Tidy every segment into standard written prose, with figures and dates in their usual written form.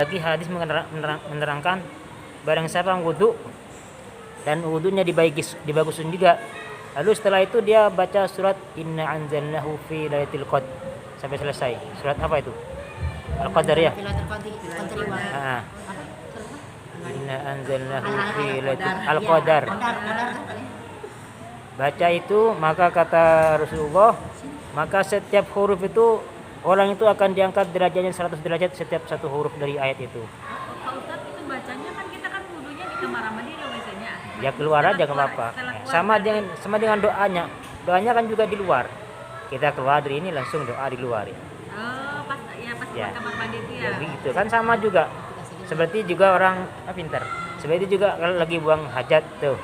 Lagi hadis menerangkan barang siapa wudu dan wudunya dibagusin juga. Lalu setelah itu dia baca surat Inna anzalnahu fi lailatul qadr sampai selesai. Surat apa itu? Al-Qadar ya? Ah. Inna anzalnahu fi lailatul Al-Qadar. Baca itu, maka kata Rasulullah, maka setiap huruf itu orang itu akan diangkat derajatnya 100 derajat setiap satu huruf dari ayat itu. Pak Ustadz, itu bacanya kan kita kan wudunya di kamar mandi biasanya. Ya keluar aja nggak apa-apa. Sama dengan doanya. Doanya kan juga di luar. Kita keluar dari ini langsung doa di luar ya. Oh, pas ya. Kamar mandi itu ya. Begitu kan sama juga. Seperti juga orang pintar. Seperti juga kalau lagi buang hajat tuh.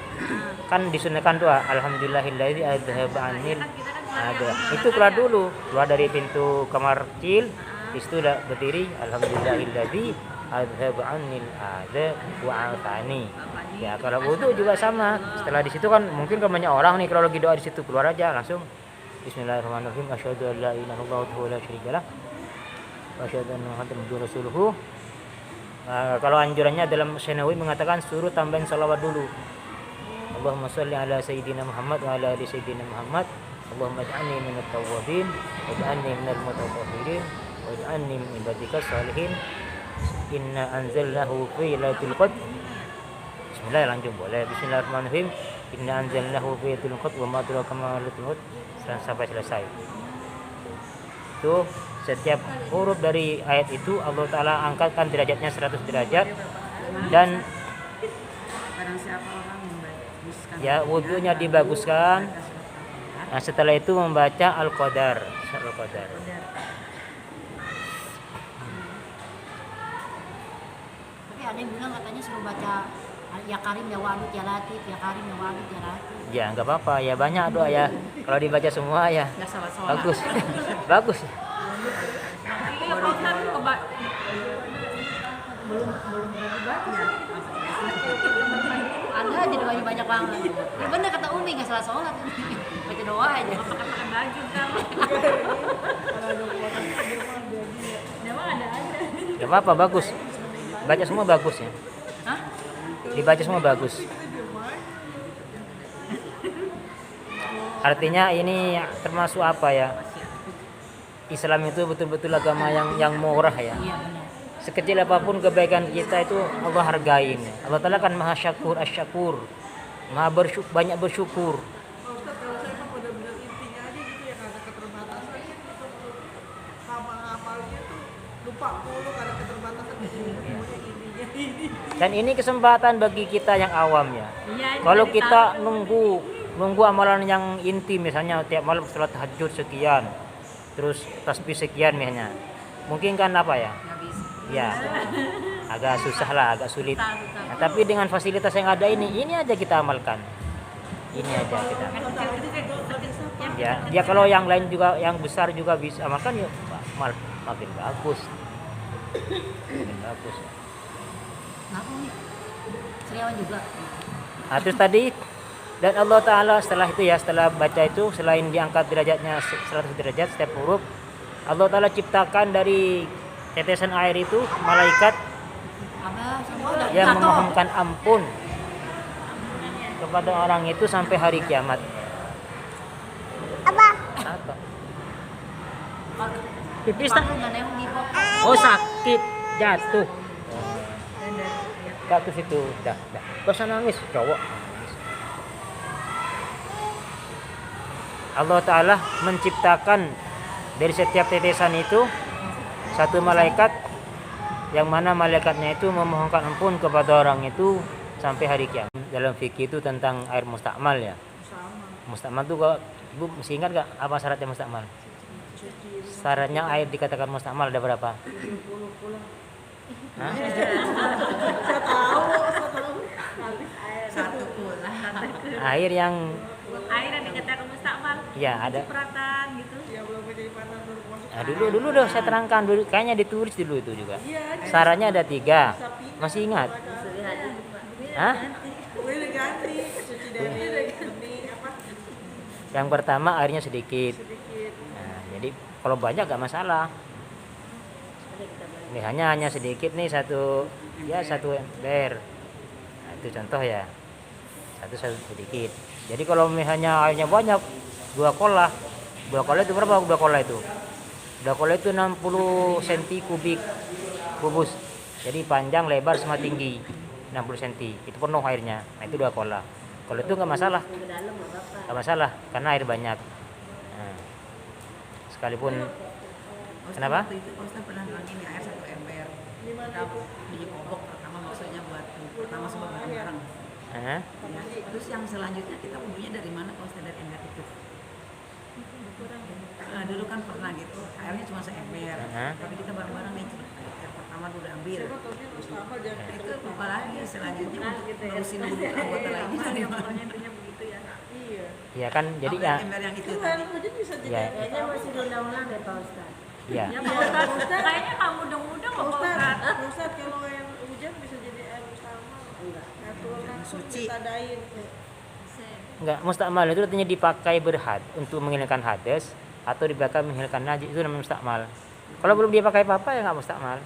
Kan disunahkan doa alhamdulillahilladzi adzhaba anil ada. Itu keluar dulu, keluar dari pintu kamar kecil, di situ udah berdiri alhamdulillahilladzi adzhaba anil ada wa afani. Ya kalau wudu juga sama. Setelah di situ kan mungkin kan banyak orang nih kalau lagi doa di situ keluar aja langsung bismillahirrahmanirrahim asyhadu an la ilaha illallah wa la syarika lah wa asyhadu anna muhammadan rasulullah. Kalau anjurannya dalam Syanawi mengatakan suruh tambahin salawat dulu. Allahumma sholli ala sayyidina Muhammad wa ala ali sayyidina Muhammad. Allahumma ij'alni minat tawwabin waj'alni minal mutatahhirin waj'alni min ibadika sholihin. Inna anzalnahu fi lailatul qadr. Bismillah lanjut boleh. Bismillahirrahmanirrahim. Inna anzalnahu fi lailatul qadr wa ma adraka ma lailatul qadr sampai selesai. Itu setiap huruf dari ayat itu Allah Ta'ala angkatkan derajatnya 100 derajat. Dan ya wudunya dibaguskan. Nah setelah itu membaca Al-Qadar. Tapi ada yang bilang katanya suruh baca ya Karim ya Wadud ya Latif ya Karim ya Wadud ya Latif. Ya nggak apa-apa ya, banyak doa ya. Kalau dibaca semua ya bagus. Bagus. Iya, Pak Ustadz, belum dibaca. Ada aja doanya banyak banget. Ya bener kata Umi nggak salah sholat. Baca doa aja. pakai baju kan. Memang ada aja. Gak apa-apa, bagus. Baca semua bagus ya. Hah? Dibaca semua bagus. Artinya ini termasuk apa ya? Islam itu betul-betul agama yang murah ya. Iya benar. Sekecil apapun kebaikan kita itu Allah hargain. Allah Ta'ala kan maha syakur, asyakur. Maha banyak bersyukur. Ustaz, kalau saya mah benar-benar intinya aja gitu yang ada keterbatasan hafal-hafalnya tuh lupa mulu karena keterbatasan semuanya intinya ini. Dan ini kesempatan bagi kita yang awam ya. Iya, Kalau jadi kita tahu. nunggu amalan yang inti, misalnya tiap malam sholat tahajud sekian, terus tasbih sekian misalnya, mungkin kan apa ya? Ya, agak susah lah, agak sulit. Nah, tapi dengan fasilitas yang ada ini aja kita amalkan. Ini aja kita. Ya, kalau yang lain juga, yang besar juga bisa amalkan, yuk makin bagus. Makin bagus. Nah Umi, Seriawan juga. Nah, terus tadi dan Allah Ta'ala setelah itu ya, setelah baca itu, selain diangkat derajatnya 100 derajat setiap huruf, Allah Ta'ala ciptakan dari tetesan air itu malaikat yang memohonkan ampun kepada orang itu sampai hari kiamat. Apa? Pipis tak? Oh sakit, jatuh. Jatuh situ, dah. Gak usah nangis, cowok. Allah Ta'ala menciptakan dari setiap tetesan itu satu malaikat, yang mana malaikatnya itu memohonkan ampun kepada orang itu sampai hari kiamat. Dalam fikih itu tentang air mustakmal ya. Mustakmal itu kok Ibu masih ingat gak apa syaratnya mustakmal? Syaratnya air dikatakan mustakmal ada berapa? Hah? Air yang dikatakan mustakmal. Ya ada. Cipratan gitu. Ya belum menjadi panas baru masuk. Nah, dulu udah saya terangkan dulu, kayaknya ditulis dulu itu juga. Syaratnya ada 3. Masih ingat? Hah? Boleh diganti, cuci dari benih apa? Yang pertama airnya sedikit. Sedikit. Nah, jadi kalau banyak gak masalah. Misalnya hanya sedikit nih satu ember. Nah, itu contoh ya. Satu sedikit. Jadi kalau misalnya airnya banyak, 2 kolah. 2 kolah itu berapa 2 kolah itu? 2 kolah itu 60 cm kubik kubus. Jadi panjang, lebar sama tinggi 60 cm. Itu penuh airnya. Nah, itu 2 kolah. Kalau itu nggak masalah. Nggak masalah karena air banyak. Nah, sekalipun kenapa? Waktu itu Ustaz pernah bilang ini air 1 ember. Kita beli obok pertama maksudnya buat pertama semua bareng-bareng. Hah? Ya. Terus yang selanjutnya kita wudhunya dari mana Ustaz, dari ember itu? Dulu kan pernah gitu, airnya cuma seember, tapi kita bareng-bareng nih, air pertama dulu ambil. Itu lupa lagi selanjutnya untuk nerusin wudhu anggota lainnya dari mana? begitu ya. Iya kan jadi Oh, ya. ember yang itu tadi. Ya. Kayaknya masih diulang-ulang deh Pak Ustaz. Iya. Ya Pak Ustaz, kayaknya kamu mudah-mudah kok Pak Ustaz. Ustaz, kalau yang hujan bisa jadi air musta'mal. Air turun langsung Suci. ditadain. Enggak, mustakmal itu artinya dipakai berhad untuk menghilangkan hadas atau dipakai menghilangkan najis, itu namanya mustakmal. Kalau belum dia pakai apa-apa ya nggak mustakmal.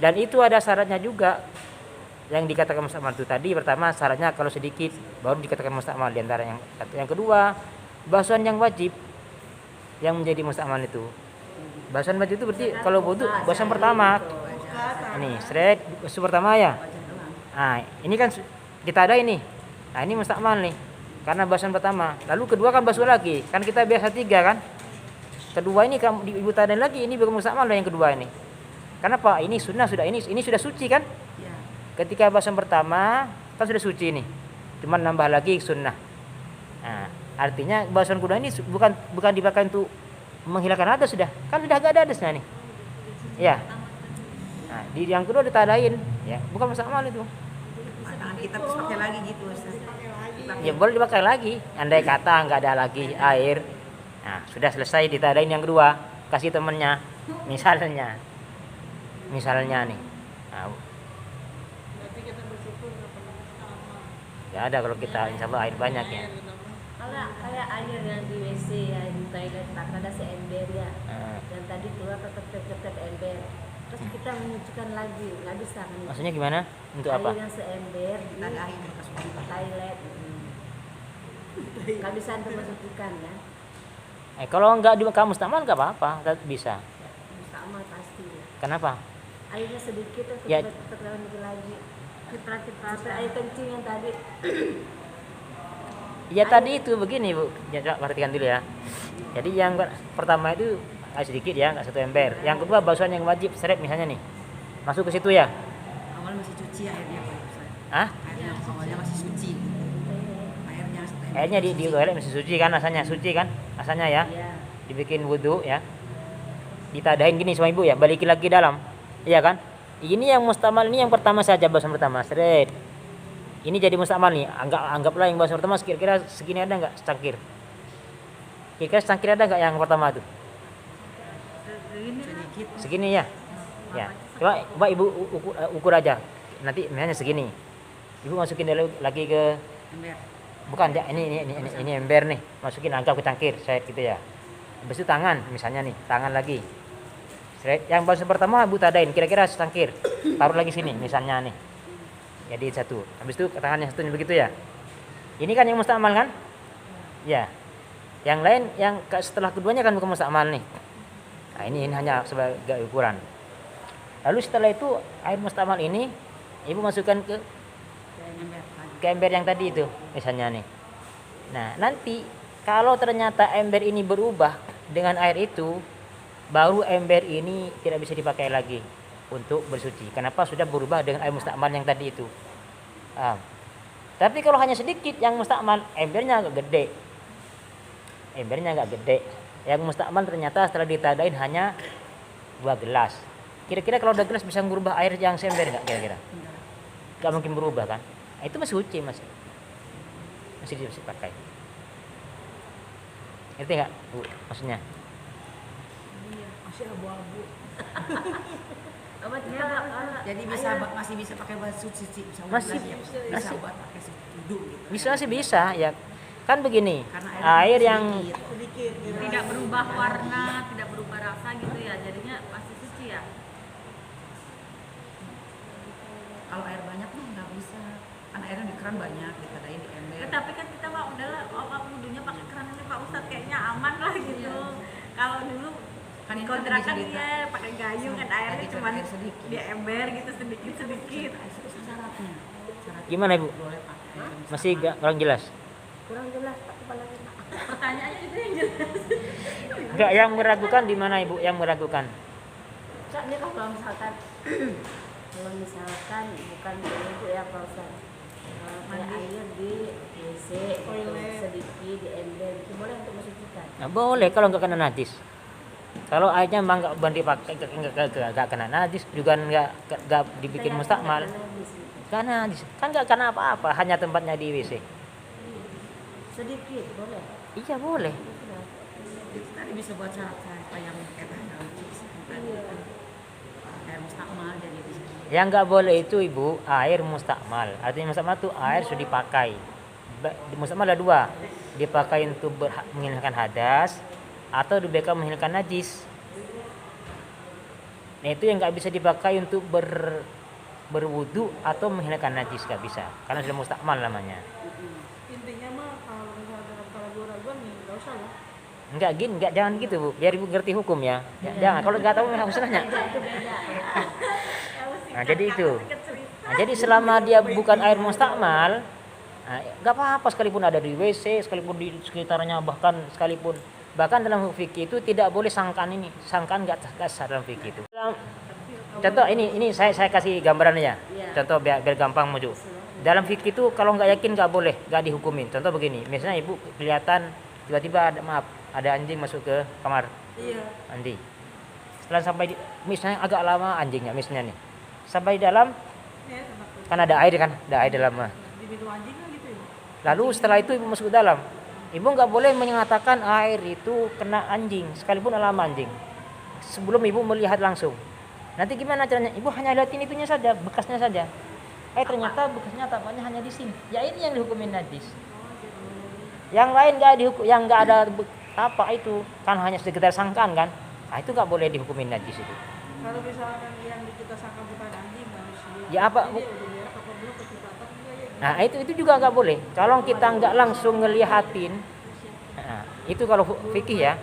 Dan itu ada syaratnya juga yang dikatakan mustakmal itu tadi. Pertama syaratnya kalau sedikit baru dikatakan mustakmal, di antara yang satu. Yang kedua, basuhan yang wajib yang menjadi mustakmal itu. Basuhan wajib itu berarti kalau wudu basuhan pertama. Ini seret basuh pertama ya. Nah, ini kan kita ada ini. Nah, ini mustakmal nih. Karena basuhan pertama. Lalu kedua kan basuh lagi. Kan kita biasa 3 kan. Kedua ini kamu ibu tadain lagi, ini bukan mustakmal yang kedua ini. Kenapa? Ini sunnah sudah, ini sudah suci kan? Ya. Ketika basuhan pertama kan sudah suci nih. Cuma nambah lagi sunnah. Nah, artinya basuhan kedua ini bukan dipakai untuk menghilangkan hadas sudah. Kan sudah agak ada hadasnya nih. Ya. Nah, di yang kedua ditadain ya, bukan mustakmal itu. Tangan kita terus pakai lagi gitu Ustaz. Ya boleh dipakai lagi. Andai kata nggak ada lagi air, nah sudah selesai ditadain yang kedua, kasih temennya. Misalnya nih, nah, Berarti kita bersyukur nggak pernah musta'mal. nggak ada kalau kita insya Allah air banyak ya. Kalau kayak air yang di WC ya di toilet tak ada seember ya. Dan tadi keluar tetap ember. Terus kita menyucikan lagi, nggak bisa kan? Maksudnya gimana? Untuk apa? Air yang seember Kita ada air bekas wudhu. toilet. Nggak bisa untuk mensucikan ya. Kalau nggak di kamu mustakmal nggak apa-apa, tetap bisa. Sama pasti ya. Kenapa? Airnya sedikit terus Ya. tetap lagi. Sampai air kencing yang tadi. Ya tadi itu begini Bu, ya, coba perhatikan dulu ya. Jadi yang pertama itu air sedikit ya, nggak 1 ember. Yang kedua basuhan yang wajib seret misalnya nih, masuk ke situ ya. Awalnya masih cuci airnya Pak Ustaz. Ah? Airnya awalnya masih suci. Airnya 1 ember. Airnya di toilet masih suci kan, asalnya suci kan, asalnya ya. Ya. Dibikin wudhu ya, ditadain gini sama ibu ya, balikin lagi dalam, iya kan? Ini yang mustakmal, ini yang pertama saja basuhan pertama, seret. Ini jadi mustakmal nih, anggaplah yang basuhan pertama kira-kira segini ada nggak secangkir? Kira-kira secangkir ada nggak yang pertama tuh? Sedikit. Segini ya? Ya, coba ibu ukur aja, nanti misalnya segini. Ibu masukin lagi ke, Ember. bukan ya, ini ember nih, masukin anggap ke cangkir, seret gitu ya. Habis itu tangan, misalnya nih, tangan lagi. Yang basuhan pertama Bu tadain kira-kira secangkir. Taruh lagi sini misalnya nih. Jadi 1. Habis itu ke tangannya 1 begitu ya. Ini kan yang mustakmal kan? Ya. Yang lain yang setelah keduanya kan bukan mustakmal nih. Nah, ini hanya sebagai ukuran. Lalu setelah itu air mustakmal ini Ibu masukkan ke Ember lagi. ember yang tadi itu misalnya nih. Nah, nanti kalau ternyata ember ini berubah dengan air itu, baru ember ini tidak bisa dipakai lagi untuk bersuci. Kenapa? Sudah berubah dengan air mustakmal yang tadi itu. Tapi kalau hanya sedikit yang mustakmal, embernya agak gede. Yang mustakmal ternyata setelah ditadain hanya 2 gelas. Kira-kira kalau 2 gelas bisa merubah air yang seember nggak kira-kira? Nggak mungkin berubah kan? Nah, itu masih suci masih bisa dipakai. Ngerti nggak Bu maksudnya? Masih abu-abu. Obatnya Jadi masih bisa pakai baju suci bisa wudhu Masih- lagi ya? Bisa masih. buat pakai wudhu gitu. Bisa sih bisa ya. Kan begini, Karena air yang sedikit. Sedikit. Tidak berubah warna, tidak berubah rasa gitu ya. Jadinya pasti suci keran banyak ditadain di ember. Tapi kan kita mah udahlah wudhunya pakai keran ini Pak Ustadz kayaknya aman lah gitu. Kalau dulu Kan di itu kan kontrakan bisa dia pakai gayung kan airnya Lagi cuma air sedikit. di ember gitu sedikit. Syaratnya. Gimana Ibu? Boleh pakai air Masih kurang jelas? Kurang jelas Pak kepala kita. Pertanyaannya itu yang jelas. Enggak, yang meragukan di mana Ibu? Yang meragukan? Soalnya kalau misalkan kalau misalkan bukan itu ya Pak Ustaz, kayak air di WC gitu, sedikit di ember itu boleh untuk mensucikan. Nah, boleh kalau nggak kena najis. Kalau airnya memang nggak bandi pakai nggak kena najis juga nggak dibikin mustakmal. Nggak najis, kan nggak kena apa-apa, hanya tempatnya di WC. Sedikit boleh. Iya boleh. Itu tadi bisa buat syarat apa yang kata tadi kan air mustakmal jadi bisa. Yang nggak boleh itu Ibu air mustakmal. Artinya mustakmal itu air sudah dipakai. Mustakmal ada dua, dipakai untuk menghilangkan hadas atau dipakai menghilangkan najis. Nah itu yang nggak bisa dipakai untuk berwudu atau menghilangkan najis, nggak bisa karena sudah mustakmal namanya. Intinya mah kalau misalnya dalam keraguan-raguan nih nggak usah lah. Enggak gini, enggak, jangan gitu Bu, biar Ibu ngerti hukum ya. Jangan, kalau nggak tahu nggak usah nanya. Nah jadi itu. Nah, jadi selama dia bukan air mustakmal, nggak apa-apa sekalipun ada di WC, sekalipun di sekitarnya, bahkan dalam fikih itu tidak boleh sangkaan nggak sah dalam fikih itu. Contoh ini saya kasih gambarannya ya. Contoh biar gampang maju. Dalam fikih itu kalau nggak yakin nggak boleh, nggak dihukumin. Contoh begini, misalnya Ibu kelihatan tiba-tiba ada anjing masuk ke kamar Iya. mandi. Setelah sampai misalnya agak lama anjingnya misalnya nih, sampai di dalam Ya, enak tuh. kan ada air dalam. Diminum anjing lah gitu ya. Lalu setelah itu Ibu masuk ke dalam, Ibu nggak boleh mengatakan air itu kena anjing sekalipun alama anjing sebelum Ibu melihat langsung. Nanti gimana caranya? Ibu hanya lihatin itunya saja, bekasnya saja. Ternyata bekasnya tampaknya hanya di sini. Ya ini yang dihukumin najis. Yang lain nggak dihukum, yang nggak ada apa itu kan hanya sekedar sangkaan kan? Nah itu nggak boleh dihukumin najis itu. Kalau misalkan yang kita sangka bukan anjing manusia. Ya apa? Ini udah berak apa belum kecepatan enggak ya? Nah itu juga nggak boleh. Kalau kita nggak langsung ngelihatin, nah, itu kalau fikih ya.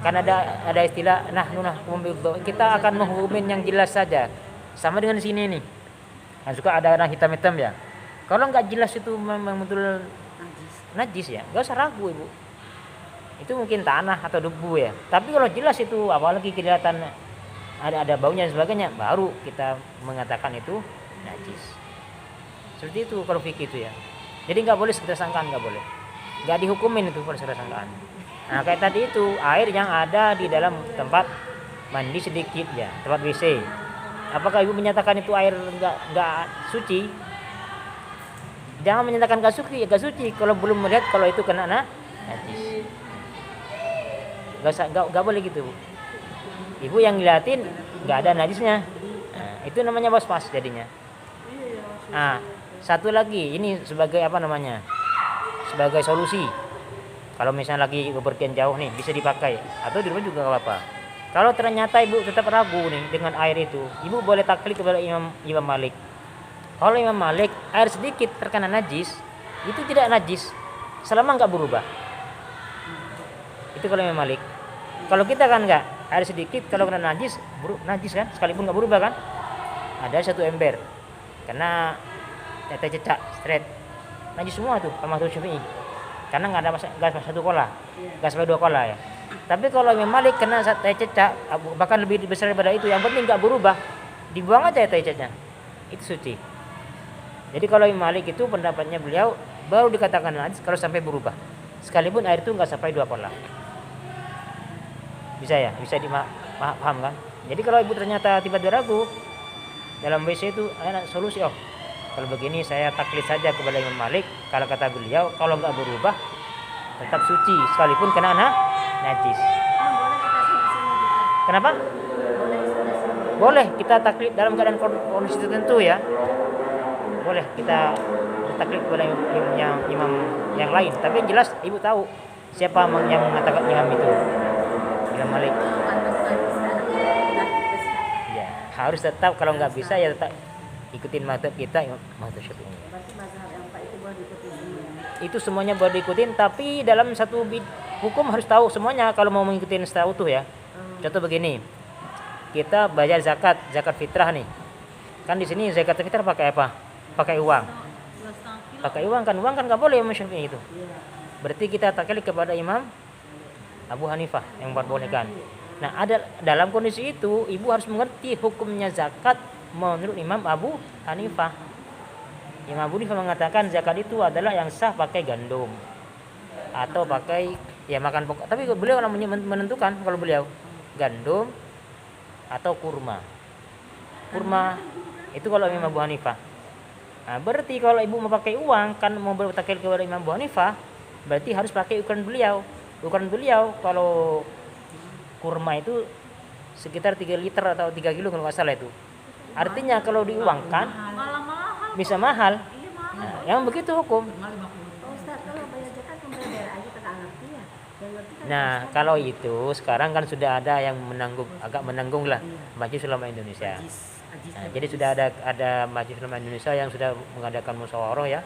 Kan ada istilah kita akan menghukumin yang jelas saja. Sama dengan di sini nih. Nah, suka ada orang hitam-hitam ya. Kalau nggak jelas itu memang betul najis ya, nggak usah ragu Ibu. Itu mungkin tanah atau debu ya. Tapi kalau jelas itu apalagi kelihatan ada baunya dan sebagainya, baru kita mengatakan itu najis. Seperti itu kalau fikih itu ya. Jadi nggak boleh sekedar sangkaan, nggak boleh. Nggak dihukumin itu kalau sekedar sangkaan. Nah kayak tadi itu air yang ada di dalam tempat mandi sedikit ya, tempat WC. Apakah Ibu menyatakan itu air nggak suci? Jangan menyatakan nggak suci kalau belum melihat kalau itu kena najis. Nggak boleh gitu Bu. Ibu yang ngeliatin nggak ada najisnya, nah, itu namanya was-was jadinya. Nah satu lagi ini sebagai sebagai solusi. Kalau misalnya lagi bepergian jauh nih bisa dipakai atau di rumah juga nggak apa-apa. Kalau ternyata Ibu tetap ragu nih dengan air itu, Ibu boleh taklid kepada Imam Malik. Kalau Imam Malik air sedikit terkena najis itu tidak najis selama nggak berubah. Itu kalau Imam Malik. Kalau kita kan nggak, air sedikit kalau kena najis kan sekalipun nggak berubah kan. Ada satu ember karena tete cecak straight najis semua tuh sama Syafi'i. Karena nggak ada gas satu kola, gas sampai 2 kola ya. Tapi kalau Imam Malik kena teh cecak, bahkan lebih besar daripada itu, yang penting nggak berubah, dibuang aja teh cecaknya, itu suci. Jadi kalau Imam Malik itu pendapatnya beliau baru dikatakan najis kalau sampai berubah, sekalipun air itu nggak sampai 2 kola. Bisa ya, bisa paham kan? Jadi kalau Ibu ternyata tiba-tiba ragu dalam WC itu, ada solusi kalau begini saya taklid saja kepada Imam Malik. Kalau kata beliau, kalau nggak berubah tetap suci sekalipun kena najis. Boleh kita sama-sama gitu. Kenapa? Boleh kita taklid dalam keadaan kondisi tertentu ya. Boleh kita taklid kepada imam yang lain. Tapi yang jelas Ibu tahu siapa yang mengatakan imam itu. Imam Malik. Ya, harus tetap kalau nggak bisa ya tetap ikutin mazhab kita mazhab Syafi'i. Berarti mazhab yang Pak itu boleh diikuti semua. Itu semuanya boleh diikutin, tapi dalam satu hukum harus tahu semuanya kalau mau mengikuti secara utuh ya. Contoh begini, kita bayar zakat fitrah nih. Kan di sini zakat fitrah pakai apa? Pakai uang. 2,5 kilo. Pakai uang kan nggak boleh Imam Syafi'i itu. Iya. Berarti kita taklid kepada Imam Abu Hanifah yang memperbolehkan. Nah, ada dalam kondisi itu ibu harus mengerti hukumnya zakat menurut Imam Abu Hanifah. Imam Abu Hanifah mengatakan zakat itu adalah yang sah pakai gandum atau pakai ya makan pokok. Tapi beliau menentukan kalau beliau gandum atau kurma. Kurma itu kalau Imam Abu Hanifah. Nah, berarti kalau ibu mau pakai uang kan mau bertaklid kepada Imam Abu Hanifah, berarti harus pakai ukuran beliau. Ukuran beliau kalau kurma itu sekitar 3 liter atau 3 kilo kalau nggak salah itu. Artinya kalau diuangkan Malah mahal. bisa mahal. Iya mahal. Nah, yang begitu hukum. Minimal 50. Pak Ustaz, kalau bayar zakat kan bayar aja tak ngerti ya. Yang ngerti kan Nah, Pak Ustaz. kalau itu sekarang kan sudah ada yang agak menanggung lah Majelis Ulama Indonesia. Ajis. Nah, jadi sudah ada Majelis Ulama Indonesia yang sudah mengadakan musyawarah ya.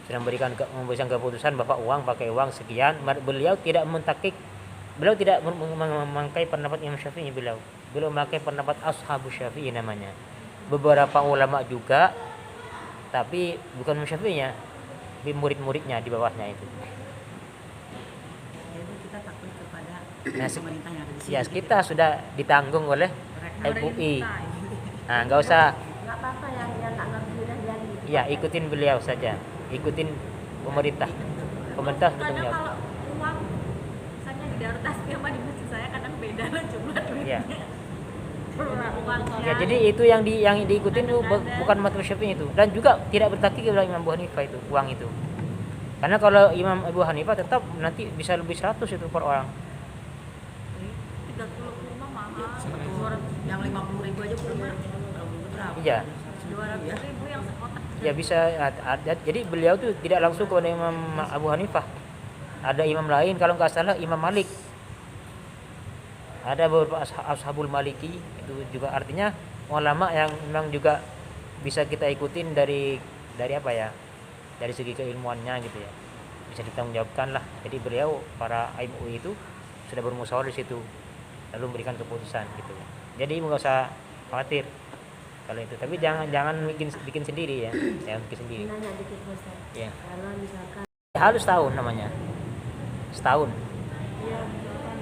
Sudah memberikan keputusan bahwa uang pakai uang sekian. Beliau tidak mentakik, beliau tidak memakai pendapat Imam Syafi'i beliau memakai pendapat Ashabus Syafi'i namanya. Beberapa ulama juga, tapi bukan Imam Syafi'inya, murid-muridnya di bawahnya itu. Jadi kita takut kepada Nah, pemerintah yang ada di sini. ya kita sudah ditanggung oleh MUI. Nah, nggak usah, Nggak apa-apa yang tak ngerti udah jadi. ya ikutin beliau saja, ikutin pemerintah. Pemerintah Kadang bertanggung jawab. kalau uang misalnya di Darut Tasbih sama di masjid saya kadang beda lah jumlah duitnya. Ya. Uangnya. Ya, jadi itu yang diikutin itu bukan mazhab Syafi'i itu, dan juga tidak bertakik kepada Imam Abu Hanifah itu uang itu. Karena kalau Imam Abu Hanifah tetap nanti bisa lebih 100 itu per orang. 3 kilo kurma mahal. Yang 50.000 aja kurma. Kalau berapa? Iya. 200.000 yang sekotak. Ya bisa ada. Jadi beliau tuh tidak langsung kepada Imam Abu Hanifah. Ada imam lain kalau nggak salah Imam Malik. Ada beberapa Ashabul Maliki itu juga artinya ulama yang memang juga bisa kita ikutin dari apa ya? Dari segi keilmuannya gitu ya. Bisa ditanggungjawabkan lah. Jadi beliau para MUI itu sudah bermusyawarah di situ lalu memberikan keputusan gitu ya. Jadi nggak usah khawatir kalau itu. Tapi jangan bikin sendiri ya. Jangan bikin sendiri. Nanya dikit Pak Ustaz. Ya. Kalau misalkan Halus setahun namanya. Setahun. Iya, misalkan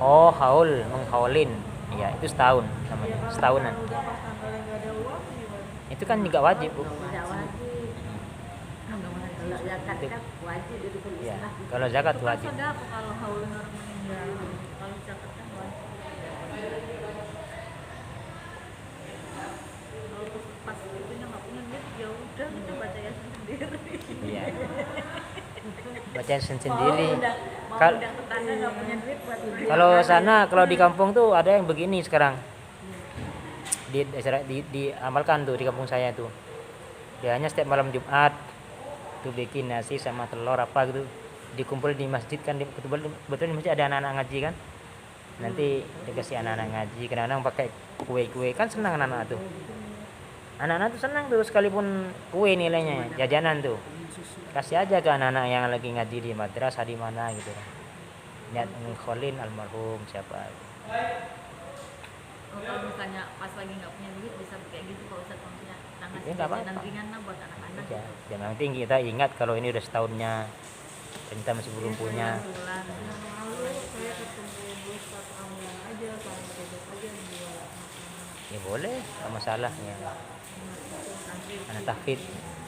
Oh, haul, menghaulin. Ya, itu setahun namanya. Setahunan. udah pas tanggalnya nggak ada uang gimana? Itu kan juga wajib, Bu. tidak wajib. Kalau zakat kan wajib itu pun Ya, Islam. kalau zakat Itu kan wajib. sedekah kalau haul orang meninggal. Kalau zakat kan wajib. Kalau pas itunya nggak punya duit ya udah kita baca yasin sendiri. Iya. Bacaan sendiri. Mau Kal- udah tetangga nggak punya duit buat beli. Kalau sana, kalau di kampung tuh ada yang begini sekarang. Diamalkan tuh di kampung saya tuh. Dia hanya setiap malam Jumat tuh bikin nasi sama telur apa gitu, dikumpul di masjid kan, betul di masjid ada anak-anak ngaji kan. Nanti dikasih anak-anak ngaji, kadang-kadang pakai kue-kue kan, senang anak-anak tuh. Anak-anak tuh senang tuh, sekalipun kue nilainya jajanan tuh. Kasih aja ke anak-anak yang lagi ngaji di madrasah di mana gitu. Niat ngkholin almarhum siapa. Kalau misalnya pas lagi nggak punya duit bisa kayak gitu kalau Ustaz maksudnya tangan Ya, nggak jajanan apa-apa. ringan lah buat anak-anak. Ya, yang penting kita ingat kalau ini udah setahunnya dan kita masih belum punya. Bulan. Lalu saya ketemu Ustaz Amlan aja sama Dedek aja yang jual. Ya boleh, nggak masalah ya. Anak tahfidz,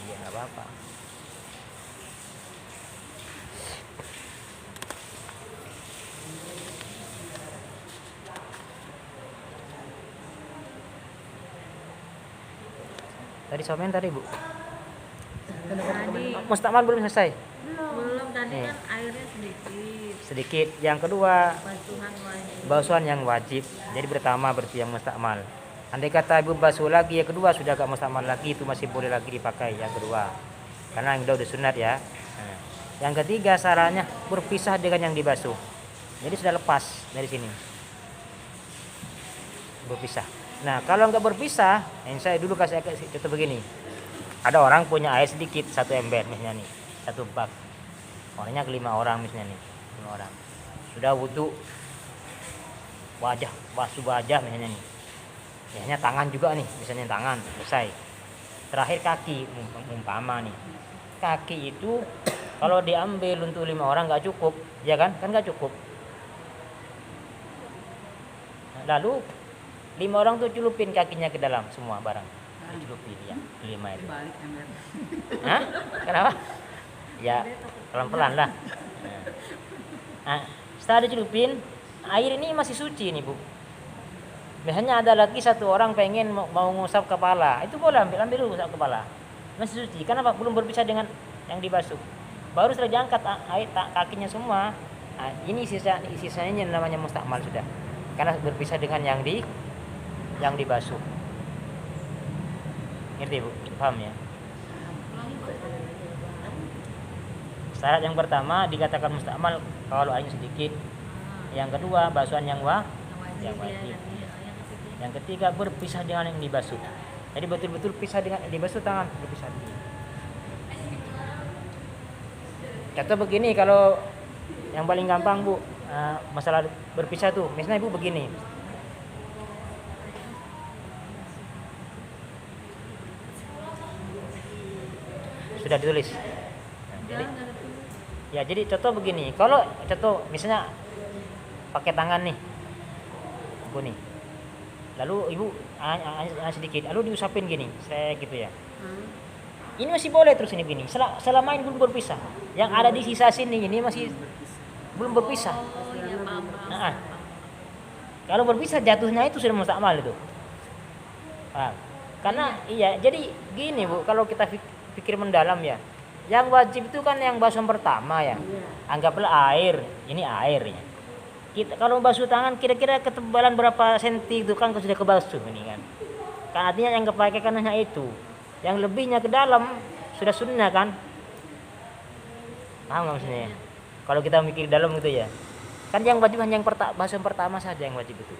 ya nggak apa-apa. Tadi somen tadi Bu. Tadi Mustakmal belum selesai. belum tadi Nih. kan airnya sedikit. Sedikit. Yang kedua, Basuhan wajib. basuhan yang wajib. Jadi pertama berarti yang mustakmal. Andai kata ibu basuh lagi, yang kedua sudah gak mustakmal lagi, itu masih boleh lagi dipakai yang kedua. Karena yang udah sunat ya. Nah, yang ketiga sarannya berpisah dengan yang dibasuh. Jadi sudah lepas dari sini. berpisah. Nah kalau nggak berpisah, yang saya dulu kasih contoh begini, ada orang punya air sedikit 1 ember misalnya nih, 1 bak, orangnya 5 orang misalnya nih, 5 orang sudah butuh basuh wajah misalnya nih, misalnya tangan juga nih, misalnya tangan selesai, terakhir kaki umpama nih, kaki itu kalau diambil untuk 5 orang nggak cukup, ya kan nggak cukup. Lalu 5 orang tuh celupin kakinya ke dalam semua barang, dicelupin ya 5 itu. Balik ember. Hah? Kenapa? Ya pelan-pelan lah. Nah, setelah dicelupin, air ini masih suci nih Bu. Biasanya ada lagi 1 orang pengen mau ngusap kepala, itu boleh ambil dulu ngusap kepala, masih suci. Kenapa? Belum berpisah dengan yang dibasuh. Baru setelah diangkat air kakinya semua. Nah, ini sisanya namanya mustakmal sudah. Karena berpisah dengan yang dibasuh. Ngerti Bu? Paham ya? Syarat yang pertama dikatakan mustakmal kalau airnya sedikit. Yang kedua basuhan yang wajib. Yang ketiga berpisah dengan yang dibasuh. Jadi betul-betul pisah dengan yang dibasuh, tangan berpisah. Contoh begini, kalau yang paling gampang Bu, masalah berpisah tuh, misalnya Ibu begini. Sudah ditulis. Jadi contoh begini, kalau contoh misalnya pakai tangan nih, Bu nih. Lalu Ibu sedikit, lalu diusapin gini, saya gitu ya. Ini masih boleh terus ini begini, selama ini belum berpisah. Yang ada di sisa sini ini masih belum berpisah. Kalau berpisah jatuhnya itu sudah mustakmal itu. Karena iya, jadi gini Bu, kalau kita pikir mendalam ya, yang wajib itu kan yang basuhan pertama ya. Anggaplah air, ini airnya. Kita kalau basuh tangan kira-kira ketebalan berapa senti itu kan sudah kebasuh ini kan. Kan artinya yang kepakai kan hanya itu. Yang lebihnya ke dalam sudah sunnah kan. Paham nggak maksudnya? Kalau kita mikir dalam gitu ya. Kan yang wajib hanya yang basuhan pertama saja yang wajib itu.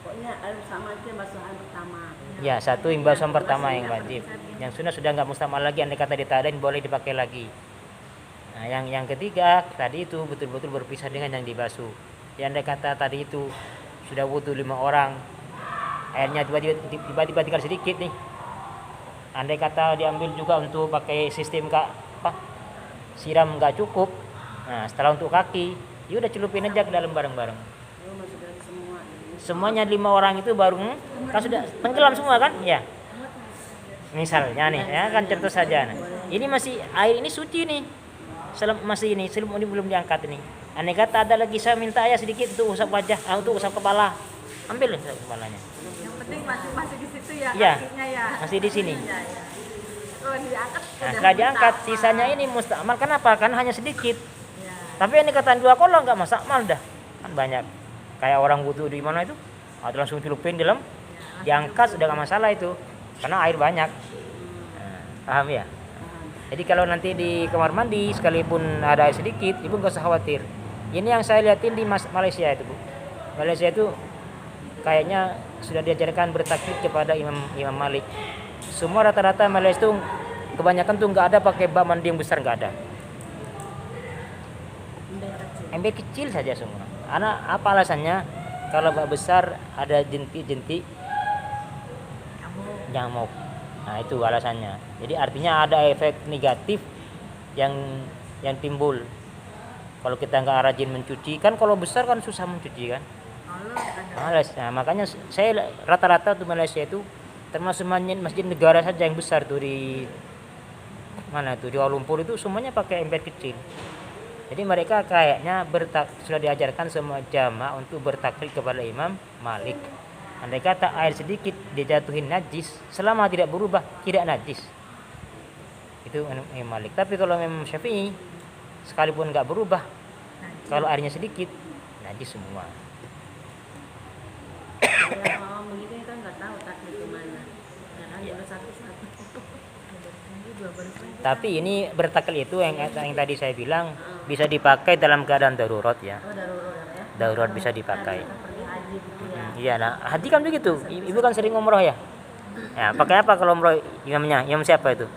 Pokoknya air sama itu basuhan pertama. Ya, satu yang basuhan pertama yang wajib. Yang sudah nggak mustakmal lagi, andai kata ditadain boleh dipakai lagi. Nah, yang ketiga tadi itu betul-betul berpisah dengan yang dibasuh. Yang andai kata tadi itu sudah butuh 5 orang, airnya tiba-tiba tinggal sedikit nih. Andai kata diambil juga untuk pakai sistem siram nggak cukup. Nah, setelah untuk kaki, ya udah celupin aja ke dalam bareng-bareng. Semuanya 5 orang itu baru kan sudah tenggelam semua kan? Ya. Misalnya nih, ya kan contoh saja. Nah, ini masih air ini suci nih. Masih ini belum diangkat ini. Andai kata ada lagi saya minta ya sedikit untuk usap wajah, untuk usap kepala. Ambil usap kepalanya. Yang penting masih di situ ya, Ya, kakinya ya. masih di sini. Ya. Kalau diangkat, Nah, setelah diangkat sisanya ini mustakmal. Kenapa? Kan hanya sedikit. Ya. Tapi yang dikatain 2 kolong nggak mustakmal dah. Kan banyak. Kayak orang wudu di mana itu? Atau langsung celupin dalam, diangkat sudah nggak masalah itu. Karena air banyak. Nah, paham ya? Jadi kalau nanti di kamar mandi sekalipun ada air sedikit, Ibu nggak usah khawatir. Ini yang saya lihatin di Malaysia itu Bu. Malaysia itu kayaknya sudah diajarkan bertaklid kepada Imam Malik. Semua rata-rata Malaysia itu kebanyakan tuh nggak ada pakai bak mandi yang besar, nggak ada. Ember kecil saja semua. Karena apa alasannya? Kalau bak besar ada jentik-jentik nyamuk. Nah itu alasannya. Jadi artinya ada efek negatif yang timbul. Kalau kita nggak rajin mencuci, kan kalau besar kan susah mencuci kan. Malas. Nah makanya saya rata-rata tuh Malaysia itu termasuk masjid negara saja yang besar tuh di mana tuh di Kuala Lumpur itu semuanya pakai ember kecil. Jadi mereka kayaknya sudah diajarkan semua jamaah untuk bertaklid kepada Imam Malik. Andai kata air sedikit dijatuhin najis, selama tidak berubah tidak najis. Itu Imam Malik. Tapi kalau Imam Syafi'i sekalipun nggak berubah, kalau airnya sedikit najis semua. Yang awam begitu kan nggak tahu taklid ke mana. Ya kan baru satu-satu. Tapi ini bertaklid itu yang tadi saya bilang bisa dipakai dalam keadaan darurat ya. Oh, darurat ya. Darurat bisa dipakai. Kita pergi haji lagi gitu ya. Iya, nah haji kan begitu. Ibu kan sering umroh ya. Ya, pakai apa kalau umroh imamnya? Imam siapa itu?